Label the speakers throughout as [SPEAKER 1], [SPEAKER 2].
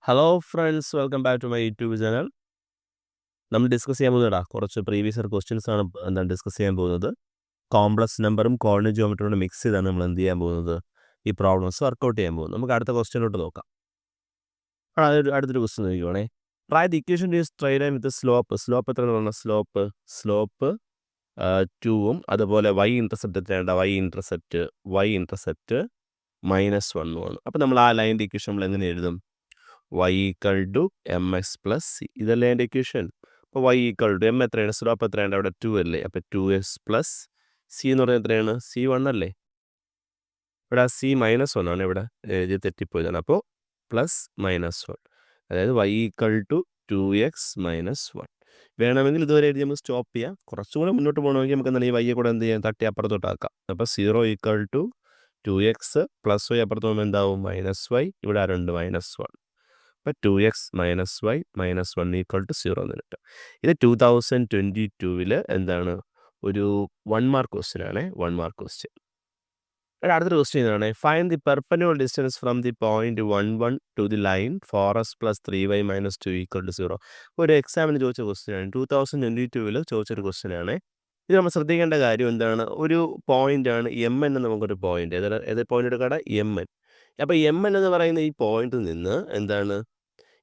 [SPEAKER 1] Hello friends, welcome back to my YouTube channel. നമ്മൾ discuss ചെയ്യാൻ പോകുന്നതാ കുറച്ച് പ്രീവിയസ് ഇയർ ക്വസ്റ്റ്യൻസ് ആണ് ഡിസ്കസ് ചെയ്യാൻ പോകുന്നത്. കോംപ്ലക്സ് നമ്പറും കോർഡിനേറ്റ് ജിയോമെട്രിയോട് മിക്സ് ചെയ്താണ് നമ്മൾ എന്ത് ചെയ്യാൻ പോകുന്നത്, ഈ പ്രോബ്ലംസ് വർക്കൗട്ട് ചെയ്യാൻ പോകുന്നത്. നമുക്ക് അടുത്ത ക്വസ്റ്റ്യനിലോട്ട് നോക്കാം. അടുത്തൊരു ക്വസ്റ്റ്യൻ നോക്കിക്കോണേ. Try the equation is straight line with slope എത്ര പറഞ്ഞാൽ സ്ലോപ്പ് 2ഉം അതുപോലെ വൈ ഇൻ്റർസെപ്റ്റ് എത്രയാണ്, വൈ ഇൻ്റർസെപ്റ്റ് -1 അപ്പോൾ നമ്മൾ ആ ലൈൻ്റെ ഇക്വേഷൻ നമ്മൾ എങ്ങനെ എഴുതും? y equal to M X plus C, ഇതല്ലേ എൻ്റെ ഇക്വേഷൻ. അപ്പോൾ y ഈക്വൽ ടു എം എത്രയാണ്, സ്ലോപ്പ് എത്രയാണ്, അവിടെ 2 അല്ലേ, അപ്പോൾ 2x പ്ലസ് സി എന്ന് പറഞ്ഞാൽ എത്രയാണ്, C1 അല്ലേ. ഇവിടെ സി -1 ആണ്, ഇവിടെ എഴുതി തെറ്റിപ്പോയതാണ്. അപ്പോൾ +-1, അതായത് y ഈക്വൽ ടു 2x - 1. വേണമെങ്കിൽ ഇതുവരെ എഴുതി നമുക്ക് സ്റ്റോപ്പ് ചെയ്യാം. കുറച്ചും കൂടെ മുന്നോട്ട് പോകണമെങ്കിൽ നമുക്ക് എന്താണ് ഈ വയ്യെ കൂടെ എന്ത് ചെയ്യാം, തട്ടി അപ്പുറത്തോട്ടാക്കാം. അപ്പോൾ 0 equal to 2x plus y അപ്പുറത്ത് പോകുമ്പോൾ എന്താവും, -y, ഇവിടെ ആരുണ്ട്, -1. അപ്പോൾ 2x - y -1 ഈക്വൽ ടു 0 എന്ന് കിട്ടും. ഇത് 2022 എന്താണ്, ഒരു 1 മാർക്ക് ക്വസ്റ്റ്യൻ ആണ്. 1 മാർക്ക് ക്വസ്റ്റ്യൻ. അടുത്തൊരു ക്വസ്റ്റ്യൻ ഇതാണ്, find the perpendicular distance from the point 1 to the line 4s + 3y - 2 equal to 0. ഒരു എക്സാമിന് ചോദിച്ച ക്വസ്റ്റ്യൻ ആണ്, 2022 ചോദിച്ചൊരു ക്വസ്റ്റ്യൻ ആണ്. ഇത് നമ്മൾ ശ്രദ്ധിക്കേണ്ട കാര്യം എന്താണ്, ഒരു പോയിന്റ് ആണ് MN എന്ന്, നമുക്കൊരു പോയിന്റ്, ഏത് പോയിന്റ് എടുക്കാടെ, MN. അപ്പോൾ MN എന്ന് പറയുന്ന ഈ പോയിന്റിൽ നിന്ന് എന്താണ്,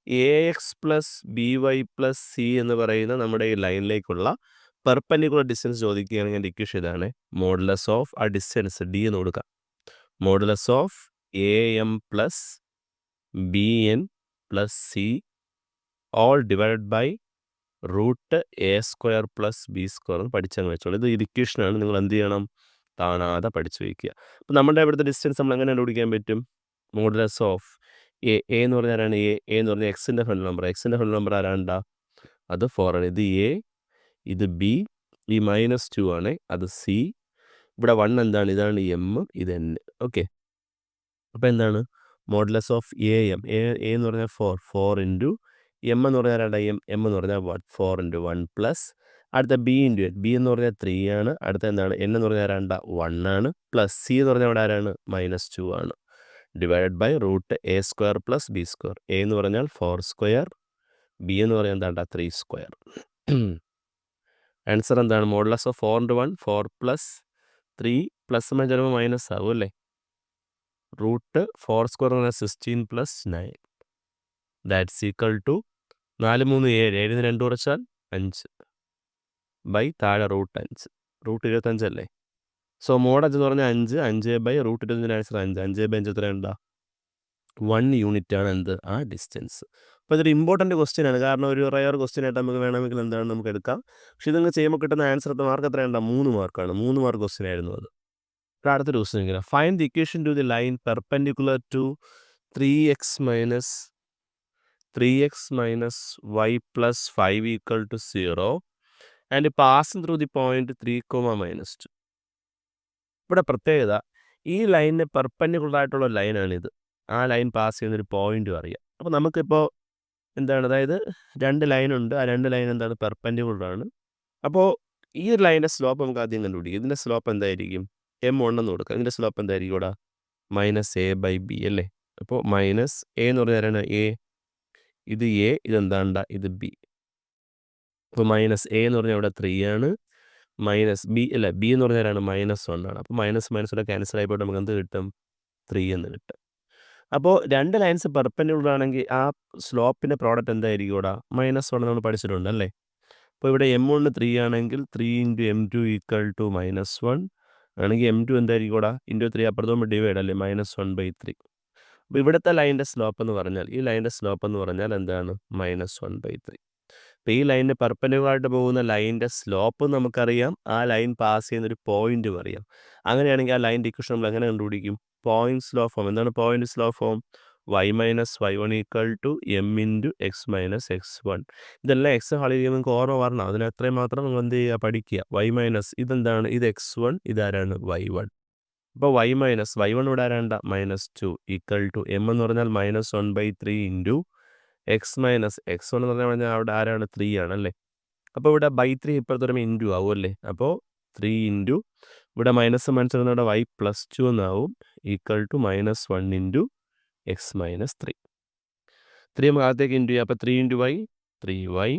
[SPEAKER 1] AX + BY + C എന്ന് പറയുന്ന നമ്മുടെ ഈ ലൈനിലേക്കുള്ള പെർപെൻഡിക്കുലർ ഡിസ്റ്റൻസ് ചോദിക്കുകയാണെങ്കിൽ എൻ്റെ ഇക്വേഷൻ ഇതാണ്, മോഡുലസ് ഓഫ് ആ ഡിസ്റ്റൻസ് D എന്ന് കൊടുക്കാം, modulus of AM + BN + C all divided by √A² + B² എന്ന് പഠിച്ചങ്ങ് വെച്ചോളൂ. ഇത് ഇക്വേഷനാണ്, നിങ്ങൾ എന്ത് ചെയ്യണം, കാണാതെ പഠിച്ചു വയ്ക്കുക. അപ്പോൾ നമ്മുടെ ഇവിടുത്തെ ഡിസ്റ്റൻസ് നമ്മൾ എങ്ങനെ കണ്ടുപിടിക്കാൻ പറ്റും, മോഡുലസ് ഓഫ് എ എന്ന് പറഞ്ഞാൽ ആരാണ്, എ എന്ന് പറഞ്ഞാൽ എക്സിൻ്റെ ഫുൾ നമ്പർ ആരാണ്ടാ, അത് 4 ആണ്. ഇത് എ, ഇത് ബി, ഈ -2 ആണ്, അത് സി, ഇവിടെ 1 എന്താണ്, ഇതാണ് എം, ഇത് എൻ. ഓക്കെ, അപ്പോൾ എന്താണ് മോഡുലസ് ഓഫ് AM, എ എന്ന് പറഞ്ഞാൽ 4 ഇൻറ്റു എം എന്ന് പറഞ്ഞാൽ ആരാണ്ട, എം എന്ന് പറഞ്ഞാൽ 4 ഇൻറ്റു 1 പ്ലസ് അടുത്ത ബി എന്ന് പറഞ്ഞാൽ 3 ആണ്, അടുത്ത എന്താണ് എൻ എന്ന് പറഞ്ഞാൽ ആരാണ്ട 1 ആണ്, പ്ലസ് സി എന്ന് പറഞ്ഞാൽ അവിടെ ആരാണ്, -2 ആണ്, divided by √A² + B². A എന്ന് പറഞ്ഞാൽ 4², ബി എന്ന് പറഞ്ഞാൽ എന്താണ്ട 3². ആൻസർ എന്താണ്, മോഡുലസ് ഓഫ് 4 ഇൻറ്റു 1 4 + 3 പ്ലസ് ചിലപ്പോൾ മൈനസ് ആവും അല്ലേ, √4² എന്ന് പറഞ്ഞാൽ 16 + 9, ദാറ്റ്സ് ഈക്വൽ ടു 4 3 7, 7 2 കുറച്ചാൽ 5 ബൈ താഴെ √5, √25 അല്ലേ. സോ മോഡ് എന്ന് പറഞ്ഞാൽ 5 ബൈ √25 ആൻസർ 5 ബൈ 5 എത്ര ഉണ്ടാ, 1 യൂണിറ്റ് ആണ് എന്ത്, ആ ഡിസ്റ്റൻസ്. അപ്പോൾ ഇതൊരു ഇമ്പോർട്ടൻറ്റ് ക്വസ്റ്റ്യൻ ആണ്, കാരണം ഒരു റയർ ക്വസ്റ്റ്യൻ ആയിട്ട് നമുക്ക് വേണമെങ്കിൽ എന്താണ് നമുക്ക് എടുക്കാം. പക്ഷേ ഇതങ്ങ് ചെയ്യുമ്പോൾ കിട്ടുന്ന ആൻസർ മാർക്ക് എത്രയുണ്ടാ, 3 മാർക്കാണ്. 3 മാർക്ക് ക്വസ്റ്റ്യൻ ആയിരുന്നു അത്. അടുത്തൊരു ക്വസ്റ്റ്യൻ ഇങ്ങനെ, find the equation to the line perpendicular to 3x - y + 5 equal to 0 and passing through the point 3, -2. ഇവിടെ പ്രത്യേകത, ഈ ലൈനിന് പെർപെൻഡിക്കുലർ ആയിട്ടുള്ള ലൈനാണിത്. ആ ലൈൻ പാസ് ചെയ്യുന്നൊരു പോയിന്റും അറിയാം. അപ്പോൾ നമുക്കിപ്പോൾ എന്താണ്, അതായത് 2 ലൈനുണ്ട്, ആ 2 ലൈൻ എന്താണ്, പെർപെൻഡിക്കുലർ ആണ്. അപ്പോൾ ഈ ഒരു ലൈനിൻ്റെ സ്ലോപ്പ് നമുക്ക് ആദ്യം കണ്ടുപിടിക്കും. ഇതിൻ്റെ സ്ലോപ്പ് എന്തായിരിക്കും, M1 എന്ന് കൊടുക്കുക. ഇതിൻ്റെ സ്ലോപ്പ് എന്തായിരിക്കും ഇവിടെ, -a/b അല്ലേ. അപ്പോൾ -a എന്ന് പറഞ്ഞാൽ ആരാണ്, A, ഇത് A, ഇതെന്താണ്ട, ഇത് B. അപ്പോൾ -a എന്ന് പറഞ്ഞാൽ ഇവിടെ 3 ആണ്, -b അല്ല, b എന്ന് പറഞ്ഞാൽ ആരാണ്, -1 ആണ്. അപ്പോൾ -ഇവിടെ ക്യാൻസൽ ആയിപ്പോയിട്ട് നമുക്ക് എന്ത് കിട്ടും, 3 എന്ന് കിട്ടും. അപ്പോൾ 2 ലൈൻസ് പെർപെൻഡിക്കുലർ ആണെങ്കിൽ ആ സ്ലോപ്പിൻ്റെ പ്രോഡക്റ്റ് എന്തായിരിക്കും ഇവിടെ, -1 നമ്മൾ പഠിച്ചിട്ടുണ്ട് അല്ലേ. അപ്പോൾ ഇവിടെ M1 3 ആണെങ്കിൽ 3 × M2 ഈക്വൽ ടു -1 ആണെങ്കിൽ M2 എന്തായിരിക്കും ഇവിടെ, ഇൻറ്റു 3 അപ്പുറത്ത് പോകുമ്പോൾ ഡിവൈഡ് അല്ലേ, -1/3. അപ്പോൾ ഇവിടുത്തെ ലൈനിൻ്റെ സ്ലോപ്പ് എന്ന് പറഞ്ഞാൽ, ഈ ലൈനിൻ്റെ സ്ലോപ്പ് എന്ന് പറഞ്ഞാൽ എന്താണ്, -1/3. അപ്പോൾ ഈ ലൈനിന് പെർപെൻഡിക്കുലർ ആയിട്ട് പോകുന്ന ലൈനിൻ്റെ സ്ലോപ്പ് നമുക്കറിയാം, ആ ലൈൻ പാസ് ചെയ്യുന്നൊരു പോയിന്റും അറിയാം. അങ്ങനെയാണെങ്കിൽ ആ ലൈനിൻ്റെ ഇക്വേഷൻ നമ്മൾ എങ്ങനെ കണ്ടുപിടിക്കും, പോയിന്റ് സ്ലോ ഫോം. എന്താണ് point slope form, y - y1 equal to m × x - x1. ഇതെല്ലാം എക്സ് കളി ചെയ്യുമ്പോൾ നിങ്ങൾക്ക് ഓർമ്മ വരണം, അതിന് അത്രയും മാത്രം നിങ്ങൾ എന്ത് ചെയ്യുക, പഠിക്കുക. ഇതെന്താണ്, ഇത് x1, ഇതാരാണ്, y1. അപ്പോൾ y1 ഇവിടെ ആരാണ്ട, -2 ഈക്വൽ ടു m എന്ന് പറഞ്ഞാൽ -1/3 ഇൻറ്റു x - x1 എന്ന് പറഞ്ഞാൽ അവിടെ ആരാണ്, 3 ആണ് അല്ലേ. അപ്പോൾ ഇവിടെ /3 ഇപ്പോഴത്തെ വരുമ്പോൾ ഇൻറ്റു ആവും അല്ലേ. അപ്പോൾ 3 ഇൻറ്റു ഇവിടെ ഇവിടെ y +2 എന്നാവും, ഈക്വൽ ടു -1 ഇൻറ്റു x - 3. 3 നമുക്ക് അകത്തേക്ക് ഇൻറ്റു ചെയ്യാം. അപ്പോൾ 3 ഇൻറ്റു വൈ 3y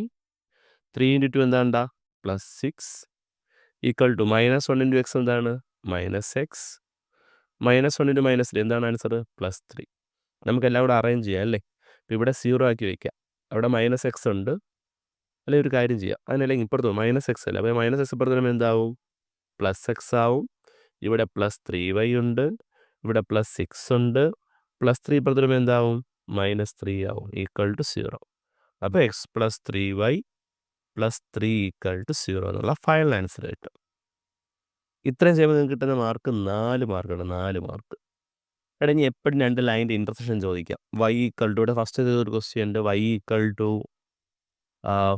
[SPEAKER 1] 3 ഇൻറ്റു 2 എന്താണ്ടാ +6 ഈക്വൽ ടു -1 ഇൻറ്റു എക്സ് എന്താണ് -x -1 ഇൻറ്റു -3 എന്താണ് ആൻസർ +3. നമുക്കെല്ലാം കൂടെ അറേഞ്ച് ചെയ്യാം അല്ലേ. അപ്പോൾ ഇവിടെ 0 ആക്കി വയ്ക്കാം. അവിടെ -x ഉണ്ട്. അല്ലെങ്കിൽ ഒരു കാര്യം ചെയ്യാം. അതിനല്ലെങ്കിൽ ഇപ്പുറത്ത് -x അല്ല. അപ്പോൾ -x ഇപ്പുറത്ത് വരുമ്പോൾ എന്താവും +x ആവും. ഇവിടെ +3y ഉണ്ട്. ഇവിടെ +6 ഉണ്ട്. +3 ഇപ്പുറത്ത് വരുമ്പോൾ എന്താവും -3 ആവും ഈക്വൽ ടു 0. അപ്പോൾ x + 3y + 3 ഈക്വൽ ടു 0 എന്നുള്ള ഫൈനൽ ആൻസർ കിട്ടും. ഇത്രയും ചെയ്യുമ്പോൾ നിങ്ങൾക്ക് കിട്ടുന്ന മാർക്ക് 4 മാർക്കാണ്. 4 മാർക്ക്. എടാ ഇനി എപ്പോഴും 2 ലൈൻ്റെ ഇൻ്റർസെക്ഷൻ ചോദിക്കാം. y ഈക്വൽ ടു ഇവിടെ ഫസ്റ്റ് ഒരു ക്വസ്റ്റ്യൻ ഉണ്ട്. y ഈക്വൽ ടു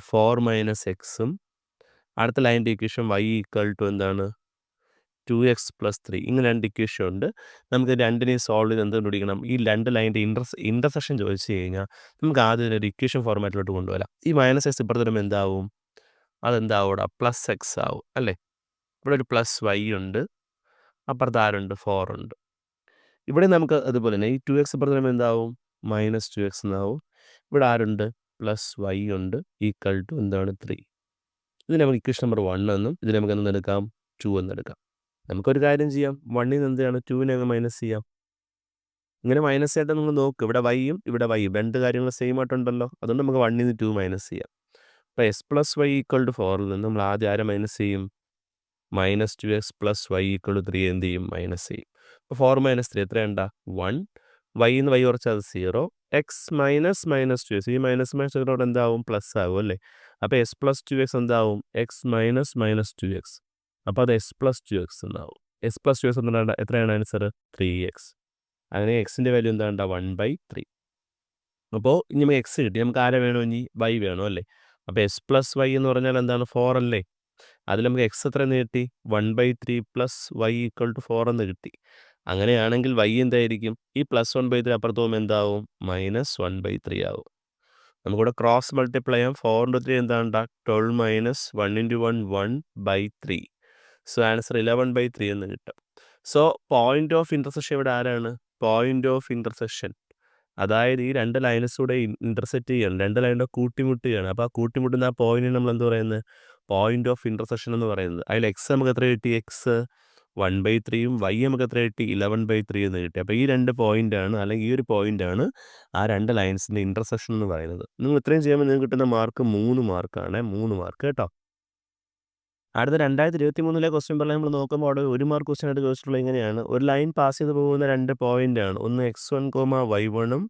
[SPEAKER 1] 4 - x അടുത്ത ലൈൻ്റെ ഇക്വേഷൻ y ഈക്വൽ ടു എന്താണ് 2x + 3 ഇങ്ങനെ 2 ഇക്വേഷൻ ഉണ്ട്. നമുക്ക് രണ്ടിനെയും സോൾവ് ചെയ്ത് എന്ത് കണ്ടുപിടിക്കണം ഈ 2 ലൈൻ്റെ ഇൻ്റർസെക്ഷൻ ചോദിച്ചു കഴിഞ്ഞാൽ നമുക്ക് ആദ്യം ഒരു ഇക്വേഷൻ ഫോർമാറ്റിലോട്ട് കൊണ്ടുവരാം. ഈ -x ഇപ്പുറത്ത് വരുമ്പോൾ എന്താവും അതെന്താവും ഇവിടെ +x ആവും അല്ലേ. ഇവിടെ ഒരു +y ഉണ്ട്. അപ്പുറത്ത് ആരുണ്ട് 4 ഉണ്ട്. ഇവിടെ നമുക്ക് അതുപോലെ തന്നെ ഈ 2x ഇപ്പുറത്ത് വരുമ്പോൾ എന്താവും -2x എന്നാവും. ഇവിടെ ആരുണ്ട് +y ഉണ്ട് ഈക്വൽ ടു എന്താണ് 3. ഇതിന് നമുക്ക് ഇക്വേഷൻ നമ്പർ 1 എന്നും ഇതിന് നമുക്ക് എന്തെടുക്കാം 2 എന്നെടുക്കാം. നമുക്കൊരു കാര്യം ചെയ്യാം 1ൽ നിന്ന് എന്താണ് 2നെ അങ്ങ് മൈനസ് ചെയ്യാം. ഇങ്ങനെ മൈനസ് ആയിട്ട് നിങ്ങൾ നോക്ക് ഇവിടെ വൈയും ഇവിടെ വൈയും 2 കാര്യങ്ങൾ സെയിം ആയിട്ടുണ്ടല്ലോ. അതുകൊണ്ട് നമുക്ക് 1ൽ നിന്ന് 2 മൈനസ് ചെയ്യാം. അപ്പോൾ x + y ഈക്വൽ ടു 4ൽ നിന്ന് നമ്മൾ ആദ്യം ആരെ മൈനസ് ചെയ്യും -2x + y ഈക്വൽ ടു 3 എന്ത് ചെയ്യും മൈനസ് ചെയ്യും. അപ്പോൾ 4 - 3 എത്രയുണ്ടാ 1 y എന്ന് y കുറച്ചാൽ അത് 0 x - -2x ഈ -2x എന്താവും പ്ലസ് ആവും അല്ലേ. അപ്പോൾ s + 2x എന്താവും x - -2x അപ്പോൾ അത് s + 2x എന്നാവും. s + 2x എന്താണ് എത്രയാണ് ആൻസർ 3x. അങ്ങനെ എക്സിൻ്റെ വാല്യൂ എന്താണ്ടാ 1/3. അപ്പോൾ ഇനി നമുക്ക് എക്സ് കിട്ടി. നമുക്ക് ആരെ വേണോ ഇനി y വേണോ അല്ലേ. അപ്പോൾ s + y എന്ന് പറഞ്ഞാൽ എന്താണ് 4 അല്ലേ. അതിൽ നമുക്ക് എക്സ് എത്ര എന്ന് കിട്ടി 1/3 + y ഈക്വൽ ടു 4 എന്ന് കിട്ടി. അങ്ങനെയാണെങ്കിൽ y എന്തായിരിക്കും ഈ +1/3 അപ്പുറത്ത് പോകുമ്പോൾ എന്താവും -1/3 ആവും. നമുക്കിവിടെ ക്രോസ് മൾട്ടിപ്ലൈ ചെയ്യാം. 4 × 3 എന്താണ്ടാ 12 - 1 × 1 1/3. സോ ആൻസർ 11/3 എന്ന് കിട്ടും. സോ പോയിന്റ് ഓഫ് ഇൻ്റർസെക്ഷൻ ഇവിടെ ആരാണ് പോയിന്റ് ഓഫ് ഇൻ്റർസെക്ഷൻ. അതായത് ഈ 2 ലൈൻസ് കൂടെ ഇൻ്റർസെക്റ്റ് ചെയ്യണം. 2 ലൈനിൻ്റെ കൂട്ടിമുട്ടുകയാണ്. അപ്പോൾ ആ കൂട്ടിമുട്ടുന്ന ആ പോയിന്റിന് നമ്മൾ എന്ത് പറയുന്നത് പോയിന്റ് ഓഫ് ഇൻ്റർസെക്ഷൻ എന്ന് പറയുന്നത്. അതിൽ എക്സ് നമുക്ക് എത്ര കിട്ടി എക്സ് 1/3യും y നമുക്ക് എത്ര കിട്ടി 11/3 എന്ന് കിട്ടി. അപ്പോൾ ഈ 2 പോയിൻ്റാണ് അല്ലെങ്കിൽ ഈ ഒരു പോയിൻ്റാണ് ആ 2 ലൈൻസിൻ്റെ ഇൻ്റർസെക്ഷൻ എന്ന് പറയുന്നത്. നിങ്ങൾ ഇത്രയും ചെയ്യുമ്പോൾ നിങ്ങൾക്ക് കിട്ടുന്ന മാർക്ക് 3 മാർക്കാണ്. 3 മാർക്ക് കേട്ടോ. അടുത്ത 2023 ക്വസ്റ്റ്യൻ പറഞ്ഞാൽ നമ്മൾ നോക്കുമ്പോൾ അവിടെ 1 മാർക്ക് ക്വസ്റ്റ്യൻ ആയിട്ട് ചോദിച്ചിട്ടുള്ളത് ഇങ്ങനെയാണ്. ഒരു ലൈൻ പാസ് ചെയ്ത് പോകുന്ന 2 പോയിൻ്റാണ്. ഒന്ന് x1, y1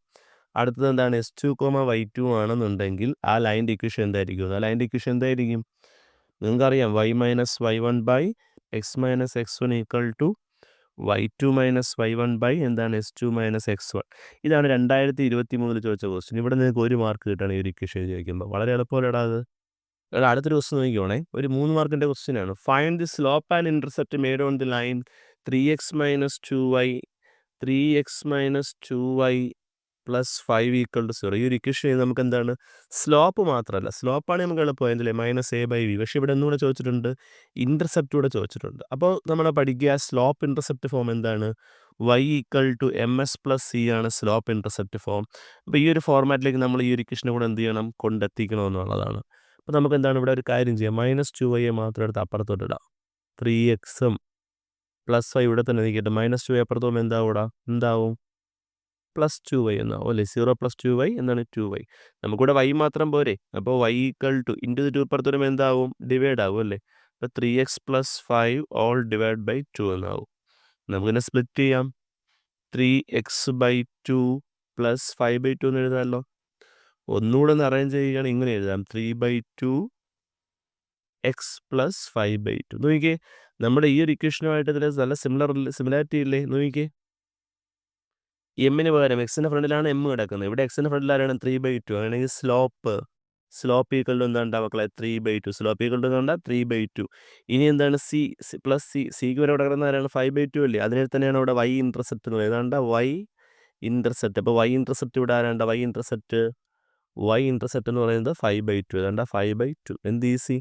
[SPEAKER 1] അടുത്തത് എന്താണ് s2, y2 ആണെന്നുണ്ടെങ്കിൽ ആ ലൈൻ്റെ ഇക്വേഷൻ എന്തായിരിക്കും ആ ലൈൻ്റെ ഇക്വേഷൻ എന്തായിരിക്കും നിങ്ങൾക്കറിയാം y - y1/x - x1 equal to y2 - y1 എന്താണ് s2 - x1. ഇതാണ് 2023 ചോദിച്ച ക്വസ്റ്റ്യൻ. ഇവിടെ നിങ്ങൾക്ക് 1 മാർക്ക് കിട്ടുകയാണ് ഈ ഒരു ഇക്വേഷൻ ചോദിക്കുമ്പോൾ. വളരെ എളുപ്പമല്ലേടാ അത്. അടുത്തൊരു ക്വസ്റ്റ്യൻ നോക്കിക്കോണേ. ഒരു 3 മാർക്കിൻ്റെ ക്വസ്റ്റ്യൻ ആണ്. Find the slope and intercept made on the line 3x - 2y 3x - 2y + 5 equal to 0. ഈ ഒരു ഇക്വേഷൻ നമുക്ക് എന്താണ് സ്ലോപ്പ് മാത്രമല്ല സ്ലോപ്പാണ് നമുക്ക് എളുപ്പമായതല്ലേ -a/b. പക്ഷേ ഇവിടെ ഒന്നുകൂടെ ചോദിച്ചിട്ടുണ്ട് ഇൻ്റർസെപ്റ്റ് കൂടെ ചോദിച്ചിട്ടുണ്ട്. അപ്പോൾ നമ്മൾ പഠിക്കുക സ്ലോപ്പ് ഇൻ്റർസെപ്റ്റ് ഫോം എന്താണ് y = ms + c ആണ് സ്ലോപ്പ് ഇൻ്റർസെപ്റ്റ് ഫോം. അപ്പോൾ ഈ ഒരു ഫോർമാറ്റിലേക്ക് നമ്മൾ ഈ ഒരു ഇക്വേഷനെ കൂടെ എന്ത് ചെയ്യണം കൊണ്ടെത്തിക്കണമെന്നുള്ളതാണ്. അപ്പോൾ നമുക്ക് എന്താണ് ഇവിടെ ഒരു കാര്യം ചെയ്യാം -2y മാത്രം എടുത്ത് അപ്പുറത്തോട്ട് ഇടാം. 3x +y ഇവിടെ തന്നെ നിൽക്കട്ടെ. -2y അപ്പുറത്ത് പോകുമ്പോൾ എന്താവും +2y എന്നാവും അല്ലേ. 0 + 2y എന്താണ് 2y. നമുക്കിവിടെ y മാത്രം പോരെ. അപ്പോൾ y = ഇൻറ്റു 2 അപ്പുറത്ത് വരുമ്പോൾ എന്താവും ഡിവൈഡ് ആവും അല്ലേ. അപ്പോൾ 3x + 5 ഓൾ ഡിവൈഡ് ബൈ 2 എന്നാവും. നമുക്കിതിനെ സ്പ്ലിറ്റ് ചെയ്യാം 3x/2 + 5/2 എന്ന് എഴുതാമല്ലോ. ഒന്നുകൂടെ ഒന്ന് അറേഞ്ച് ചെയ്യുകയാണെങ്കിൽ ഇങ്ങനെ എഴുതാം 3/2 x + 5/2. നോക്കിക്കേ നമ്മുടെ ഈ ഒരു ഇക്വേഷനുമായിട്ട് ഇതിൽ നല്ല സിമിലാരിറ്റി ഇല്ലേ നോക്കിക്കേ. എമ്മിന് പകരം എക്സിൻ്റെ ഫ്രണ്ടിലാണ് എം കിടക്കുന്നത്. ഇവിടെ എക്സിൻ്റെ ഫ്രണ്ടിൽ ആരാണ് 3/2. അങ്ങനെയാണെങ്കിൽ സ്ലോപ്പ് ഈക്വൽ ടു എന്താ മക്കളെ 3/2. സ്ലോപ്പ് ഈക്വൽ ടു എന്താ 3/2. ഇനി എന്താണ് സി സിക്ക് വരെ ഇവിടെ കിടക്കുന്ന ആരാണ് 5/2 അല്ലേ. അതിനെ തന്നെയാണ് ഇവിടെ y ഇൻ്റർസെപ്റ്റ് എന്ന് പറയുന്നത്. ഏതാണ്ടാ y ഇൻ്റർസെപ്റ്റ്. അപ്പോൾ y ഇൻ്റർസെപ്റ്റ് ഇവിടെ ആരാണ്ട y ഇൻ്റർസെപ്റ്റ് എന്ന് പറയുന്നത് 5/2. ഏതാണ്ടാ 5/2. എന്ത് ഈസി.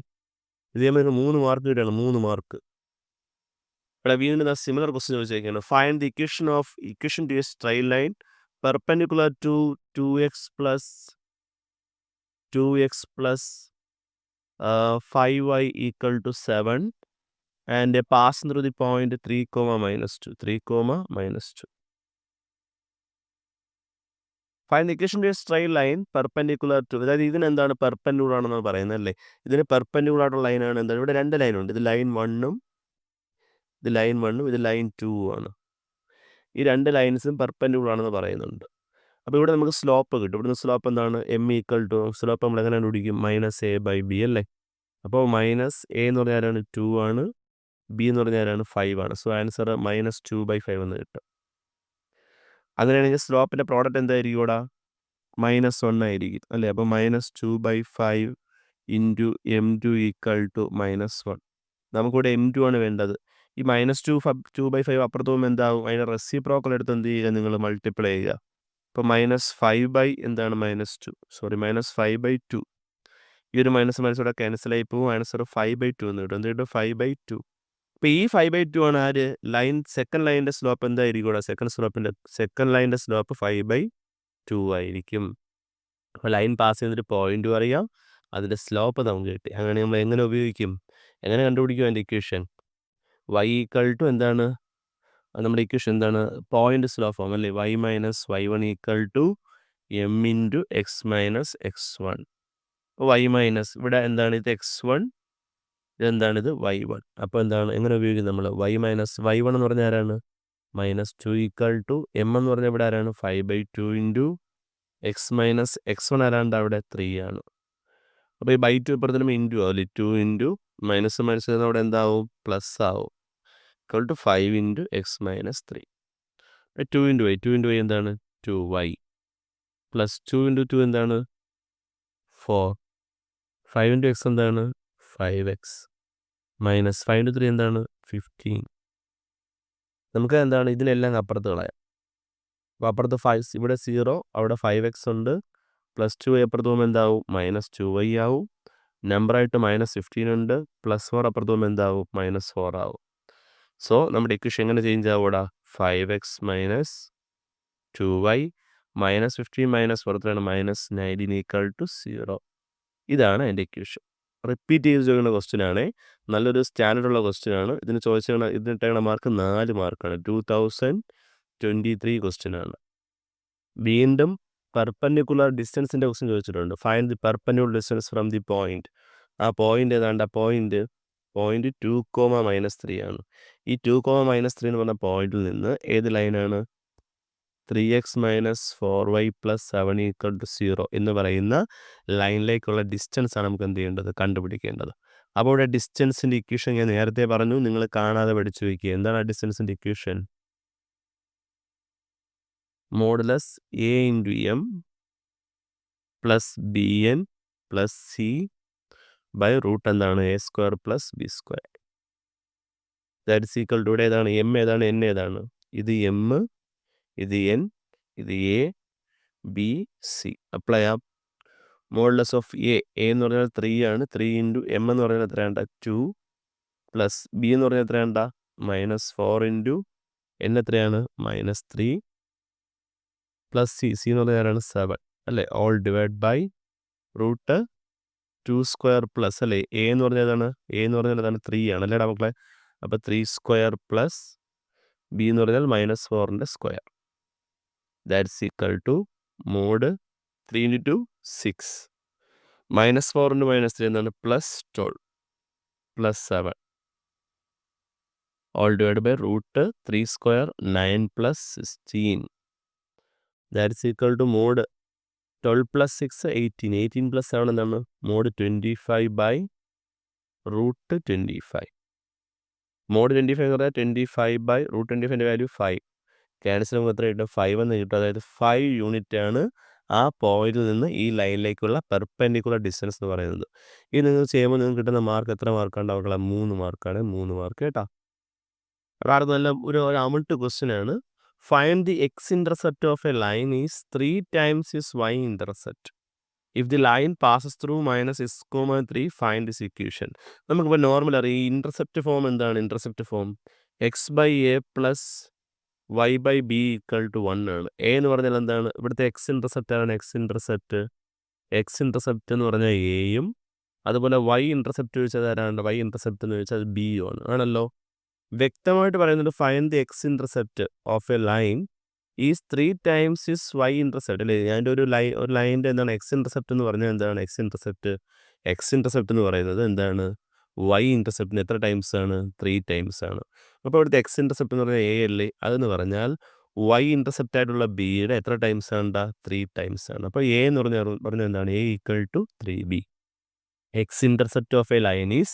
[SPEAKER 1] ഇതേ നമുക്ക് 3 മാർക്ക് കിട്ടുകയാണ് 3 മാർക്ക്. ഇവിടെ വീണ്ടും സിമിലർ ക്വസ്റ്റ്യൻ ചോദിച്ചേക്കാണ്. Find the equation to a straight line perpendicular to 2x plus 5y equal to 7 and pass through the point 3 comma minus 2. Find the equation to a straight line perpendicular to, അതായത് ഇതിന് എന്താണ് perpendicular ആണെന്നാണ് പറയുന്നത് അല്ലേ. ഇതിന് perpendicular ആയിട്ടുള്ള ലൈനാണ് എന്താണ്, ഇവിടെ രണ്ട് ലൈനുണ്ട്, ഇത് ലൈൻ 1ഉം ഇത് ലൈൻ 2 ആണ്. ഈ രണ്ട് ലൈൻസും പെർപെൻഡിക്കുലർ ആണെന്ന് പറയുന്നുണ്ട്. അപ്പോൾ ഇവിടെ നമുക്ക് സ്ലോപ്പ് കിട്ടും. ഇവിടുന്ന് സ്ലോപ്പ് എന്താണ്, എം ഈക്വൽ ടു, സ്ലോപ്പ് നമ്മൾ എങ്ങനെ കണ്ടുപിടിക്കും, -a/b അല്ലേ. അപ്പോൾ -a എന്ന് പറഞ്ഞാൽ ആരാണ്, 2 ആണ്, b എന്ന് പറഞ്ഞാൽ ആരാണ്, 5 ആണ്. സോ ആൻസർ -2/5 എന്ന് കിട്ടും. അങ്ങനെയാണെങ്കിൽ സ്ലോപ്പിൻ്റെ പ്രോഡക്റ്റ് എന്തായിരിക്കും ഇവിടെ, -1 ആയിരിക്കും അല്ലേ. അപ്പോൾ -2/5 ഇൻറ്റു m2 ഈക്വൽ ടു -1. നമുക്കിവിടെ m2 ആണ് വേണ്ടത്. ഈ -2/5 അപ്പുറത്ത് പോകുമ്പോൾ എന്താവും, അതിൻ്റെ റെസിപ്രോക്കൽ എടുത്ത് എന്ത് ചെയ്യുക, നിങ്ങൾ മൾട്ടിപ്ലൈ ചെയ്യുക. അപ്പോൾ -5/2 ഈ ഒരു മൈനസ് ഇവിടെ ക്യാൻസൽ ആയി പോകും. ആൻസർ 5/2 എന്ന് കിട്ടും. എന്ത് കിട്ടും, 5/2. അപ്പോൾ ഈ 5/2 ആണ് ആര്, ലൈൻ സെക്കൻഡ് ലൈനിൻ്റെ സ്ലോപ്പ് എന്തായിരിക്കും ഇവിടെ, സെക്കൻഡ് ലൈനിൻ്റെ സ്ലോപ്പ് 5/2 ആയിരിക്കും. അപ്പോൾ ലൈൻ പാസ് ചെയ്യുന്നൊരു പോയിന്റും അറിയാം, അതിൻ്റെ സ്ലോപ്പ് നമുക്ക് കിട്ടി. അങ്ങനെ നമ്മൾ എങ്ങനെ ഉപയോഗിക്കും, എങ്ങനെ കണ്ടുപിടിക്കും അതിൻ്റെ ഇക്വേഷൻ, y ഈക്വൽ ടു എന്താണ്, നമ്മുടെ ഇക്വേഷൻ എന്താണ്, പോയിന്റ് സ്ലോ ഫോം അല്ലേ, y minus y1 equal to m into X minus x1. y minus ഇവിടെ എന്താണ്, ഇത് x1, ഇതെന്താണിത് y1. അപ്പോൾ എന്താണ്, എങ്ങനെ ഉപയോഗിക്കും നമ്മൾ, y മൈനസ് y1 എന്ന് പറഞ്ഞാൽ ആരാണ്, -2 ഈക്വൽ ടു m എന്ന് പറഞ്ഞാൽ ഇവിടെ ആരാണ്, 5/2 ഇൻറ്റു എക്സ് മൈനസ് x1 ആരാണ്ട് അവിടെ 3 ആണ്. അപ്പോൾ ഈ /2 ഇപ്പുറത്തും ഇൻറ്റു ആവില്ലേ, 2 ഇൻറ്റു മൈനസ് അവിടെ എന്താവും, പ്ലസ് ആവും, equal to 5 into X minus 3. 2 into y എന്താണ്, 2y പ്ലസ് 2 ഇൻറ്റു 2 എന്താണ്, 4. 5 ഇൻറ്റു എക്സ് എന്താണ്, 5x മൈനസ് 5 ഇൻറ്റു 3 എന്താണ്, 15. നമുക്ക് എന്താണ്, ഇതിനെല്ലാം അപ്പുറത്ത് കളയാം. അപ്പോൾ അപ്പുറത്ത് 5, ഇവിടെ 0, അവിടെ 5x ഉണ്ട്, പ്ലസ് 2y അപ്പുറത്ത് പോകുമ്പോൾ എന്താവും, -2y ആവും. നമ്പറായിട്ട് -15 ഉണ്ട്, +4 അപ്പുറത്ത് പോകുമ്പോൾ എന്താവും, -4 ആവും. സോ നമ്മുടെ ഇക്വേഷൻ എങ്ങനെ ചേഞ്ച് ആവും ഇവിടെ, 5x minus 2y -15 -4 -19 equal to 0. ഇതാണ് എൻ്റെ ഇക്വേഷൻ. റിപ്പീറ്റ് ചെയ്ത് ചോദിക്കുന്ന ക്വസ്റ്റ്യൻ ആണ്, നല്ലൊരു സ്റ്റാൻഡേർഡുള്ള ക്വസ്റ്റ്യൻ ആണ്. ഇതിനിട്ടേക്കുന്ന മാർക്ക് 4 മാർക്കാണ്. 2023 ക്വസ്റ്റ്യൻ ആണ്. വീണ്ടും പെർപെൻഡിക്കുലർ ഡിസ്റ്റൻസിൻ്റെ ക്വസ്റ്റ്യൻ ചോദിച്ചിട്ടുണ്ട്. Find the perpendicular distance from the point. ആ പോയിന്റ് ഏതാണ്ട്, ആ പോയിന്റ് 2, -3 ആണ്. ഈ 2, -3 എന്ന് പറഞ്ഞ പോയിന്റിൽ നിന്ന് ഏത് ലൈനാണ്, 3x - 4y + 7 ഈക്വൽ ടു 0 എന്ന് പറയുന്ന ലൈനിലേക്കുള്ള ഡിസ്റ്റൻസ് ആണ് നമുക്ക് എന്ത് ചെയ്യേണ്ടത്, കണ്ടുപിടിക്കേണ്ടത്. അപ്പോൾ ഇവിടെ ഡിസ്റ്റൻസിൻ്റെ ഇക്വേഷൻ ഞാൻ നേരത്തെ പറഞ്ഞു, നിങ്ങൾ കാണാതെ പഠിച്ചു വയ്ക്കുക. എന്താണ് ആ ഡിസ്റ്റൻസിൻ്റെ equation, modulus a into m plus bn plus c by root എന്താണ്, a² plus b². That is equal to, ഇവിടെ ഏതാണ് m ഏതാണ് n ഏതാണ്, ഇത് m, ഇത് n, ഇത് a b c. അപ്ലൈ ചെയ്യാം. മോഡുലസ് ഓഫ് a എന്ന് പറഞ്ഞാൽ 3 ആണ്, 3 ഇൻറ്റു m എന്ന് പറഞ്ഞാൽ എത്രയാണ്ട, 2 പ്ലസ് b എന്ന് പറഞ്ഞാൽ എത്രയാണ്ട, -4 ഇൻറ്റു n എത്രയാണ്, -3 പ്ലസ് c എന്ന് പറഞ്ഞാൽ ആരാണ്, 7 അല്ലേ, all divide by root 2² plus അല്ലേ, a എന്ന് പറഞ്ഞാൽ ഏതാണ്, a എന്ന് പറഞ്ഞാൽ ഏതാണ്, 3 ആണ് അല്ലേടാ മക്കളെ. അപ്പോൾ 3² പ്ലസ് b എന്ന് പറഞ്ഞാൽ -4ൻ്റെ square. That's equal to mod 3 into 6 -4 into -3 എന്താണ്, +12 plus 7 all divide by root 3² 9 + 16. That's equal to mod 12 + 6 18, 18 + 7 എന്താണ്, മോഡ് 25 ബൈ റൂട്ട് 25. മോഡ് 25 എന്ന് പറഞ്ഞാൽ 25 ബൈ റൂട്ട് 25ൻ്റെ വാല്യൂ 5. ക്യാൻസൽ നമുക്ക് എത്ര കിട്ടും, 5 എന്ന് കിട്ടും. അതായത് 5 യൂണിറ്റ് ആണ് ആ പോയിന്റിൽ നിന്ന് ഈ ലൈനിലേക്കുള്ള പെർപെൻഡിക്കുലർ ഡിസ്റ്റൻസ് എന്ന് പറയുന്നത്. ഇത് നിങ്ങൾ ചെയ്യുമ്പോൾ നിങ്ങൾക്ക് കിട്ടുന്ന മാർക്ക് എത്ര മാർക്കാണ് ഉണ്ടാവുക, 3 മാർക്കാണ്. 3 മാർക്ക് കേട്ടോ. കാരണം നല്ല ഒരു അമിൾട്ട് ക്വസ്റ്റ്യൻ ആണ്. Find the X intercept of a line is 3 times its y intercept. If the line passes through -x,3 find this equation. നമുക്കിപ്പോൾ നോർമൽ അറിയാം, ഈ ഇൻ്റർസെപ്റ്റ് ഫോം എന്താണ്, intercept form x/a + Y by B equal to 1 ആണ്. A എന്ന് പറഞ്ഞാൽ എന്താണ്? ഇവിടുത്തെ X intercept ആണ് എക്സ് ഇൻ്റർസെപ്റ്റ്. എക്സ് ഇൻ്റർസെപ്റ്റ് എന്ന് പറഞ്ഞാൽ എയും അതുപോലെ വൈ ഇൻ്റർസെപ്റ്റ് ചോദിച്ചാൽ ആരാണ്? വൈ ഇൻ്റർസെപ്റ്റ് എന്ന് ചോദിച്ചാൽ ബിയും ആണ്. ആണല്ലോ. വ്യക്തമായിട്ട് പറയുന്നുണ്ട് find the X intercept of a line is 3 times its Y intercept അല്ലേ? അതിൻ്റെ ഒരു ലൈനിൻ്റെ എന്താണ് എക്സ് ഇൻ്റർസെപ്റ്റ് എന്ന് പറഞ്ഞാൽ എന്താണ്? എക്സ് ഇൻ്റർസെപ്റ്റ് എന്ന് പറയുന്നത് എന്താണ്? വൈ ഇൻ്റർസെപ്റ്റിന് എത്ര ടൈംസ് ആണ്? 3 ടൈംസ് ആണ്. അപ്പോൾ ഇവിടുത്തെ എക്സ് ഇൻ്റർസെപ്റ്റ് എന്ന് പറഞ്ഞാൽ എ അല്ലേ? അതെന്ന് പറഞ്ഞാൽ വൈ ഇൻ്റർസെപ്റ്റ് ആയിട്ടുള്ള ബിയുടെ എത്ര ടൈംസ് ആണ്? 3 ടൈംസ് ആണ്. അപ്പോൾ എ എന്ന് പറഞ്ഞാൽ എന്താണ്? A equal to 3b. X intercept of a line is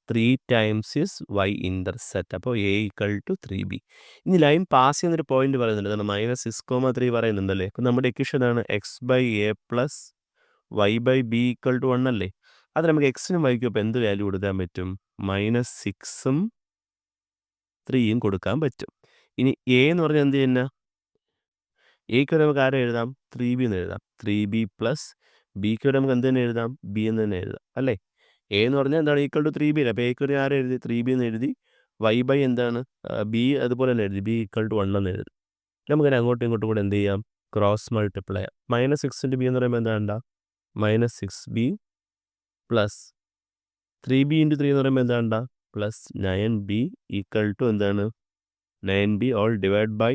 [SPEAKER 1] 3 times its Y intercept. അപ്പോൾ എ ഈക്വൽ ടു 3b. ഇനി ലൈൻ പാസ് ചെയ്യുന്നൊരു പോയിന്റ് പറയുന്നുണ്ട്. അതാണ് -6,3 പറയുന്നുണ്ടല്ലേ. അപ്പോൾ നമ്മുടെ ഇക്വേഷൻ ആണ് X by A plus Y by B equal to 1 അല്ലേ. അത് നമുക്ക് എക്സിനും വൈക്കും ഇപ്പോൾ എന്ത് വാല്യൂ കൊടുക്കാൻ പറ്റും? -6ഉം 3യും കൊടുക്കാൻ പറ്റും. ഇനി എ എന്ന് പറഞ്ഞാൽ എന്ത് ചെയ്യുന്ന? എക്ക് വരെ നമുക്ക് ആരെ എഴുതാം? 3b എന്ന് എഴുതാം. 3b പ്ലസ് ബിക്ക് വരെ നമുക്ക് എന്ത് തന്നെ എഴുതാം? ബി എന്ന് തന്നെ എഴുതാം അല്ലേ. എ എന്ന് പറഞ്ഞാൽ എന്താണ്? ഈക്വൽ ടു 3b അല്ലേ. അപ്പോൾ എക്ക് വരെ ആരെ എഴുതി? 3b എന്ന് എഴുതി. വൈ ബൈ എന്താണ്? ബി അതുപോലെ തന്നെ എഴുതി. ബി ഈക്വൽ ടു 1 എന്ന് എഴുതി. നമുക്കതിനെ അങ്ങോട്ടും ഇങ്ങോട്ടും കൂടെ എന്ത് ചെയ്യാം? ക്രോസ് മൾട്ടിപ്ലൈ ചെയ്യാം. -6 ബി എന്ന് പറയുമ്പോൾ എന്താ? -6b പ്ലസ് 3b × 3 എന്ന് പറയുമ്പോൾ എന്താ? പ്ലസ് 9b ഈക്വൽ ടു എന്താണ്? 9b all divide by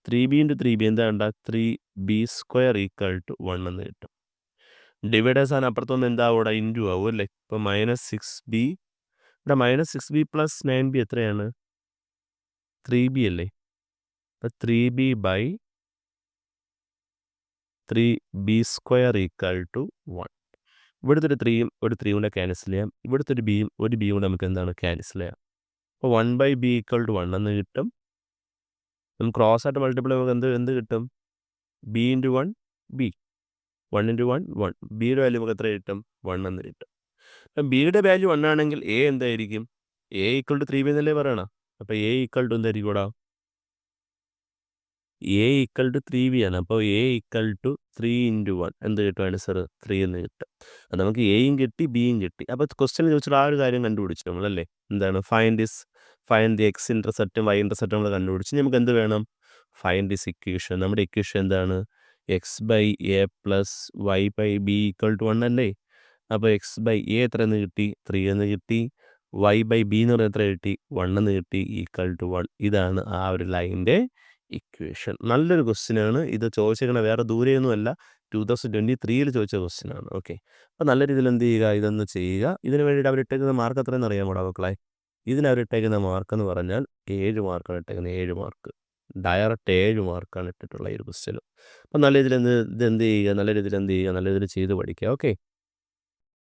[SPEAKER 1] 3b × 3b എന്താ? 3b² ഈക്വൽ ടു 1 എന്ന് കിട്ടും. ഡിവൈഡേഴ്സ് ആണ് അപ്പുറത്തൊന്നും എന്താ അവിടെ? ഇൻറ്റു ആവും അല്ലേ. ഇപ്പോൾ -6b ഇവിടെ -6b പ്ലസ് 9b എത്രയാണ്? 3b അല്ലേ. അപ്പോൾ 3b by 3b² equal to 1. ഇവിടുത്തെ ഒരു 3യും ഒരു 3 കൂടെ ക്യാൻസൽ ചെയ്യാം. ഇവിടുത്തെ ഒരു ബിയും കൂടെ നമുക്ക് എന്താണ്? ക്യാൻസൽ ചെയ്യാം. അപ്പോൾ 1/b ഈക്വൽ ടു 1 എന്ന് കിട്ടും. നമുക്ക് ക്രോസ് ആയിട്ട് മൾട്ടിപ്ലൈ ചെയ്യുമ്പോൾ എന്ത് കിട്ടും? b × 1 b 1 × 1 1. ബിയുടെ വാല്യൂ നമുക്ക് എത്ര കിട്ടും? 1 എന്ന് കിട്ടും. അപ്പം ബിയുടെ വാല്യൂ 1 ആണെങ്കിൽ എ എന്തായിരിക്കും? എ ഈക്വൽ ടു 3b എന്നല്ലേ പറയണം. അപ്പോൾ എ ഈക്വൽ ടു എന്തായിരിക്കും കൂടാ? എ ഈക്വൽ ടു 3b ആണ്. അപ്പോൾ എ ഈക്വൽ ടു 3 × 1 എന്ത് കിട്ടും? ആൻസർ 3 എന്ന് കിട്ടും. അത് നമുക്ക് എയും കിട്ടി ബിയും കിട്ടി. അപ്പോൾ ക്വസ്റ്റ്യൻ ചോദിച്ചിട്ട് ആ ഒരു കാര്യം കണ്ടുപിടിച്ചു നമ്മളല്ലേ. എന്താണ്? ഫൈൻഡ് ദി എക്സ് ഇൻ്റർസെപ്റ്റും വൈ ഇൻ്റർസെപ്റ്റും നമ്മൾ കണ്ടുപിടിച്ച് നമുക്ക് എന്ത് വേണം? Find this equation. നമ്മുടെ ഇക്വേഷൻ എന്താണ്? X by A plus Y by B equal to 1 അല്ലേ. അപ്പോൾ എക്സ് ബൈ എ എത്ര എന്ന് കിട്ടി? 3 എന്ന് കിട്ടി. വൈ ബൈ ബി എന്ന് പറഞ്ഞാൽ എത്ര കിട്ടി? 1 എന്ന് കിട്ടി. Equal to 1. ഇതാണ് ആ ഒരു ലൈൻ്റെ ഇക്വേഷൻ. നല്ലൊരു ക്വസ്റ്റ്യൻ ആണ്. ഇത് ചോദിച്ചേക്കണ വേറെ ദൂരെയൊന്നുമല്ല. 2023 ചോദിച്ച ക്വസ്റ്റ്യൻ ആണ്. ഓക്കെ. അപ്പോൾ നല്ല രീതിയിൽ എന്ത് ചെയ്യുക? ഇതൊന്ന് ചെയ്യുക. ഇതിന് വേണ്ടിയിട്ട് അവരിട്ടേക്കുന്ന മാർക്ക് എത്രയെന്ന് അറിയാമോ മക്കളെ? ഇതിന് അവരിട്ടേക്കുന്ന മാർക്ക് എന്ന് പറഞ്ഞാൽ 7 മാർക്കാണ് ഇട്ടേക്കുന്നത്. 7 മാർക്ക്. ഡയറക്റ്റ് 7 മാർക്കാണ് ഇട്ടിട്ടുള്ള ഈ ഒരു ക്വസ്റ്റ്യൻ. അപ്പോൾ നല്ല രീതിയിൽ ഇത് എന്ത് ചെയ്യുക? നല്ല രീതിയിൽ ചെയ്ത് പഠിക്കുക. ഓക്കെ.